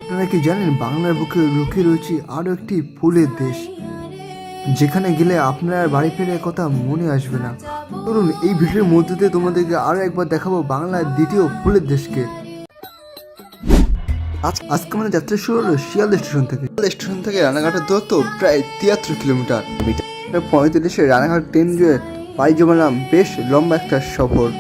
আপনারা কি জানেন বাংলার বুকে লুকিয়ে রয়েছে আরও একটি ফুলের দেশ, যেখানে গেলে আপনার বাড়ি ফেরার কথা মনে আসবে না। ধরুন এই ভিডিওর মধ্যে দিয়ে তোমাদেরকে আরও একবার দেখাবো বাংলার দ্বিতীয় ফুলের দেশকে। আজকে আমাদের যাত্রা শুরু হলো শিয়ালদা স্টেশন থেকে রানাঘাটের দূরত্ব প্রায় 73 কিলোমিটার। 35-এ রানাঘাট ট্রেন জুড়ে পাড়ি জমালাম বেশ লম্বা একটা সফর।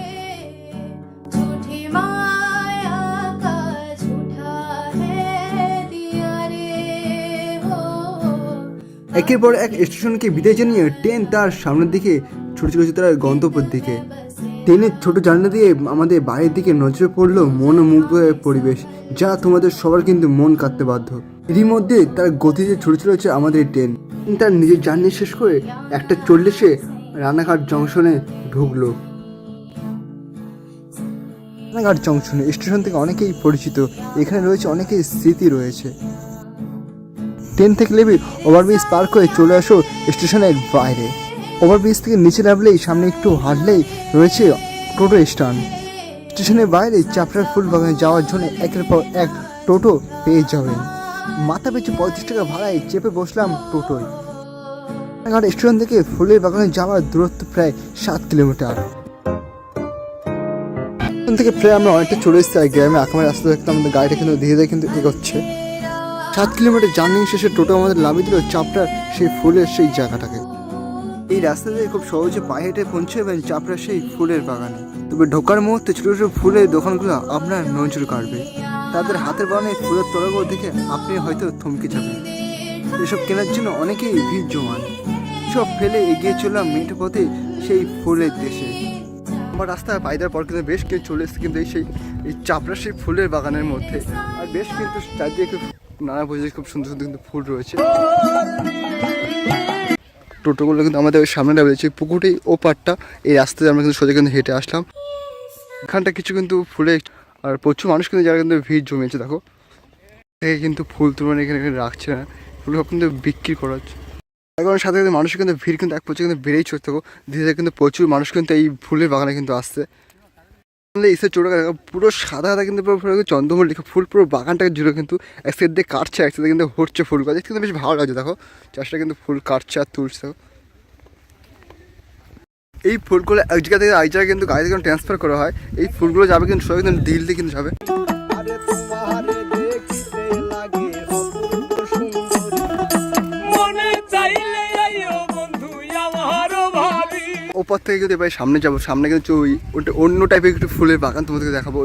একের পর এক স্টেশনকে বিদায় জানিয়ে ট্রেন তার সামনের দিকে ছুটে চলেছে তার গন্তব্যের দিকে। ট্রেনের ছোট জানলা দিয়ে আমাদের বাড়ির দিকে নজরে পড়লো মনোমুগ্ধ পরিবেশ, যা তোমাদের সবার কিন্তু মন কাটতে বাধ্য। এরই মধ্যে তার গতিতে ছুটে চলেছে আমাদের ট্রেন। তার নিজের জার্নি শেষ করে 1:40-এ রানাঘাট জংশনে ঢুকলো। রানাঘাট জংশন স্টেশন থেকে অনেকেই পরিচিত, এখানে রয়েছে অনেকেই স্মৃতি রয়েছে। ট্রেন থেকে নেমে ওভারব্রিজ পার করে চলে আসো স্টেশনের বাইরে। ওভারব্রিজ থেকে নিচে নামলেই সামনে একটু হাঁটলেই রয়েছে টোটো স্ট্যান্ড। স্টেশনের বাইরে চাপড়ার ফুল বাগানে যাওয়ার জন্য একের পর এক টোটো পেয়ে যাবেন। মাথা পিছু 35 টাকা ভাড়ায় চেপে বসলাম টোটোয়। রানাঘাট স্টেশন থেকে ফুলের বাগানে যাওয়ার দূরত্ব প্রায় 7 কিলোমিটার। এখান থেকে প্রায় আমরা অনেকটা চলে এসেছি আর গ্রামে আঁকামের রাস্তা দেখতে আমাদের গাড়িটা কিন্তু ধীরে ধীরে কিন্তু এগোচ্ছে। 7 কিলোমিটার জার্নি শেষে টোটো আমাদের নামিয়ে দিল চাপড়ার সেই ফুলের সেই জায়গাটাকে। এই রাস্তা দিয়ে খুব সহজে পায়ে হেঁটে পৌঁছাবেন চাপড়ার সেই ফুলের বাগানে। তবে ঢোকার মুহূর্তে ছোটো ছোটো ফুলের দোকানগুলো আপনার নজর কাড়বে। তাদের হাতের বাগানে ফুলের তোড়াগুলো দেখে আপনি হয়তো থমকে যাবেন। এসব কেনার জন্য অনেকেই ভিড় জমান। সব ফেলে এগিয়ে চললাম মেঠো পথে সেই ফুলের দেশে। আমার রাস্তায় পায়ে দেওয়ার পর কিন্তু বেশ কেউ চলে এসেছে কিন্তু এই চাপড়ার সেই ফুলের বাগানের মধ্যে। আর বেশ কিন্তু চারদিকে নানা পরিচয় খুব সুন্দর সুন্দর কিন্তু ফুল রয়েছে। টোটোগুলো কিন্তু আমাদের ওই সামনে রয়েছে পুকুরটি ও পাটটা। এই রাস্তায় আমরা কিন্তু সোজা কিন্তু হেঁটে আসলাম। এখানটা কিছু কিন্তু ফুলে আর প্রচুর মানুষ কিন্তু যারা কিন্তু ভিড় জমিয়েছে। দেখো কিন্তু ফুল তুলনা এখানে রাখছে না, ফুল সব কিন্তু বিক্রি করা হচ্ছে। এখন সাথে সাথে মানুষের কিন্তু ভিড় কিন্তু এক প্রচুর কিন্তু বেড়েই চলতে থাকো। ধীরে ধীরে কিন্তু প্রচুর মানুষ কিন্তু এই ফুলের বাগানে কিন্তু আসছে। এসে চোটা পুরো সাদা সাদা কিন্তু পুরো চন্দ্রমল্লিকা ফুল পুরো বাগানটাকে জুড়ে কিন্তু এক সাইড দিয়ে কাটছে, এক সাইড কিন্তু হচ্ছে ফুল গাছ। কিন্তু বেশ ভালো লাগছে। দেখো চাষটা কিন্তু ফুল কাটছে আর তুলছে। এই ফুলগুলো এক জায়গা থেকে আরেক জায়গায় কিন্তু গাড়ি থেকে ট্রান্সফার করা হয়। এই ফুলগুলো যাবে কিন্তু সবাই কিন্তু দিল্লি কিন্তু যাবে। ওপর থেকে যদি এবার সামনে যাবো, সামনে কিন্তু ওটা অন্য টাইপের একটু ফুলের বাগান তোমাদেরকে দেখাবো।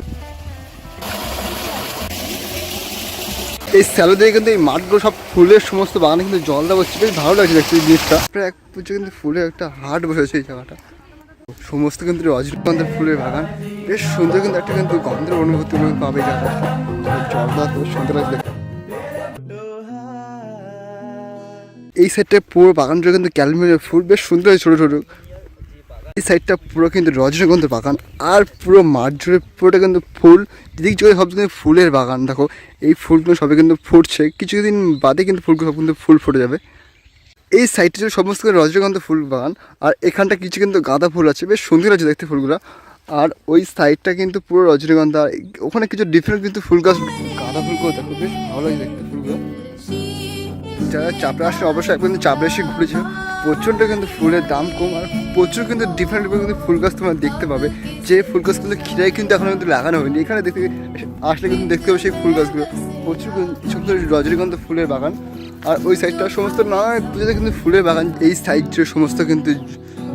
এই স্যালো দিয়ে কিন্তু এই মাঠগুলো সব ফুলের সমস্ত বাগানে কিন্তু জল দেওয়া হচ্ছে। বেশ ভালো লাগছে দেখতে এই জিনিসটা। এক পুজো কিন্তু ফুলের একটা হাট বসেছে এই জায়গাটা। সমস্ত কিন্তু রজনীগন্ধার ফুলের বাগান। বেশ সুন্দর কিন্তু একটা কিন্তু গন্ধের অনুভূতি পাবে জায়গাটা। জল দেওয়া খুব সুন্দর লাগছে। এই সাইডটা পুরো বাগান জুড়ে কিন্তু ক্যালমেরিয়ার ফুল বেশ সুন্দর হয় ছোটো ছোটো। এই সাইডটা পুরো কিন্তু রজনীগন্ধার বাগান আর পুরো মাঠ জুড়ে পুরোটা কিন্তু ফুল। যেদিক জুড়ে সব কিন্তু ফুলের বাগান। দেখো এই ফুলগুলো সবই কিন্তু ফুটছে, কিছুদিন বাদে কিন্তু ফুলগুলো সব কিন্তু ফুল ফুটে যাবে। এই সাইডটা জুড়ে সমস্ত রজনীগন্ধা ফুল বাগান আর এখানটা কিছু কিন্তু গাঁদা ফুল আছে, বেশ সুন্দর আছে দেখতে ফুলগুলো। আর ওই সাইডটা কিন্তু পুরো রজনীগন্ধা, ওখানে কিছু ডিফারেন্ট কিন্তু ফুল গাছ গাঁদা ফুলগুলো দেখো বেশ ভালো লাগে দেখতে ফুলগুলো। যারা চাপড়া আসলে অবশ্যই একবার কিন্তু চাপড়া এসে ঘুরেছে। প্রচণ্ড কিন্তু ফুলের দাম কম আর প্রচুর কিন্তু ডিফারেন্ট কিন্তু ফুল গাছ তোমরা দেখতে পাবে। যে ফুল গাছগুলো খিরাই কিন্তু এখনো কিন্তু লাগানো হয়নি। এখানে দেখতে আসলে কিন্তু দেখতে পাবে সেই ফুল গাছগুলো। প্রচুর সুন্দর রজনীগন্ধা ফুলের বাগান। আর ওই সাইডটা সমস্ত নানা পুজোতে কিন্তু ফুলের বাগান। এই সাইডটা সমস্ত কিন্তু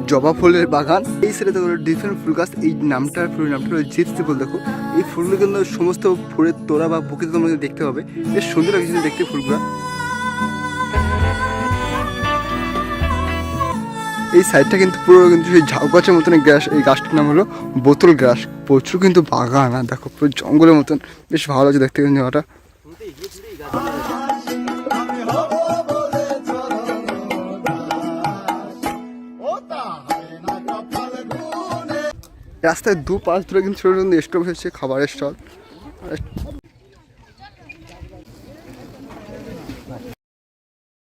জবা ফুলের বাগান। এই সাইডে দেখো ডিফারেন্ট ফুল গাছ। এই নামটা ফুলের নামটা হলো জিপসি ফুল। দেখো এই ফুলগুলো কিন্তু সমস্ত ফুলের তোড়া বা বুকে তোমরা দেখতে পাবে। বেশ সুন্দর লাগছে দেখতে ফুলগুলো। এই সাইডটা কিন্তু পুরো কিন্তু সেই ঝাউ গাছের মতন গ্রাস। এই গাছটার নাম হলো বোতল গ্রাস। প্রচুর কিন্তু বাগান আর দেখো পুরো জঙ্গলের মতন বেশ ভালো লাগছে দেখতে কিন্তু জায়গাটা। রাস্তায় দুপাশ ধরে কিন্তু ছোটো ছোটো স্টল বসেছে, খাবারের স্টল।